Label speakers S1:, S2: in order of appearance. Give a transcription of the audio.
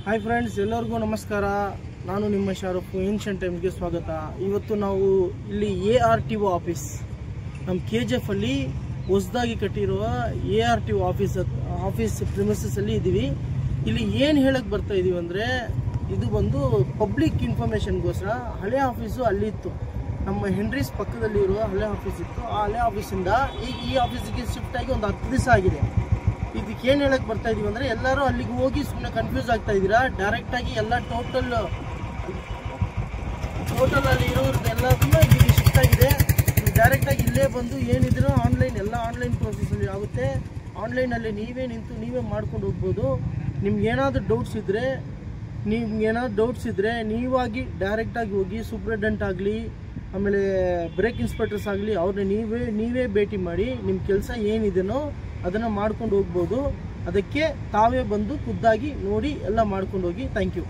S1: Hi friends, ಎಲ್ಲರಿಗೂ ನಮಸ್ಕಾರ. ನಾನು ನಿಮ್ಮ ಶಾರುಖ್. ಏನ್ಷಿಯಂಟ್ ಟೈಮ್ಗೆ ಸ್ವಾಗತ. ಇವತ್ತು ನಾವು ಇಲ್ಲಿ ARTO ಆಫೀಸ್, ನಮ್ಮ KGF ಅಲ್ಲಿ ಹೊಸದಾಗಿ ಕಟ್ಟಿರುವ ARTO ಆಫೀಸ್ ಪ್ರಿಮಿಸಸ್ ಅಲ್ಲಿ ಇದ್ದೀವಿ. ಇಲ್ಲಿ ಏನು ಹೇಳಕ್ಕೆ ಬರ್ತಾ ಇದೀವಿ ಅಂದರೆ, ಇದು ಬಂದು ಪಬ್ಲಿಕ್ ಇನ್ಫಾರ್ಮೇಷನ್ಗೋಸ್ಕರ. ಹಳೆ ಆಫೀಸು ಅಲ್ಲಿತ್ತು, ನಮ್ಮ ಹೆನ್ರೀಸ್ ಪಕ್ಕದಲ್ಲಿ ಇರುವ ಹಳೆ ಆಫೀಸ್ ಇತ್ತು. ಆ ಹಳೆ ಆಫೀಸಿಂದ ಈ ಆಫೀಸಿಗೆ ಶಿಫ್ಟ್ ಆಗಿ ಒಂದು 10 ದಿವಸ ಆಗಿದೆ. ಇದಕ್ಕೆ ಏನು ಹೇಳಕ್ಕೆ ಬರ್ತಾ ಇದೀವಿ ಅಂದರೆ, ಎಲ್ಲರೂ ಅಲ್ಲಿಗೆ ಹೋಗಿ ಸುಮ್ಮನೆ ಕನ್ಫ್ಯೂಸ್ ಆಗ್ತಾ ಇದ್ದೀರಾ. ಡೈರೆಕ್ಟಾಗಿ ಎಲ್ಲ ಟೋಟಲ್ ಅಲ್ಲಿ ಇರೋದೆಲ್ಲದನ್ನು ಇಲ್ಲಿಗೆ ಶಿಫ್ಟ್ ಆಗಿದೆ. ಡೈರೆಕ್ಟಾಗಿ ಇಲ್ಲೇ ಬಂದು ಏನಿದ್ರು ಎಲ್ಲ ಆನ್ಲೈನ್ ಪ್ರೋಸೆಸ್ಸಲ್ಲಿ ಆಗುತ್ತೆ. ಆನ್ಲೈನಲ್ಲಿ ನೀವೇ ನಿಂತು ನೀವೇ ಮಾಡ್ಕೊಂಡು ಹೋಗ್ಬೋದು. ನಿಮ್ಗೇನಾದರೂ ಡೌಟ್ಸ್ ಇದ್ದರೆ ನೀವಾಗಿ ಡೈರೆಕ್ಟಾಗಿ ಹೋಗಿ ಸೂಪ್ರಿಡೆಂಟ್ ಆಗಲಿ, ಆಮೇಲೆ ಬ್ರೇಕ್ ಇನ್ಸ್ಪೆಕ್ಟರ್ಸ್ ಆಗಲಿ, ಅವ್ರನ್ನ ನೀವೇ ಭೇಟಿ ಮಾಡಿ ನಿಮ್ಮ ಕೆಲಸ ಏನಿದೆನೋ ಅದನ್ನು ಮಾಡ್ಕೊಂಡು ಹೋಗ್ಬೋದು. ಅದಕ್ಕೆ ತಾವೇ ಬಂದು ಖುದ್ದಾಗಿ ನೋಡಿ ಎಲ್ಲ ಮಾಡ್ಕೊಂಡು ಹೋಗಿ. Thank you.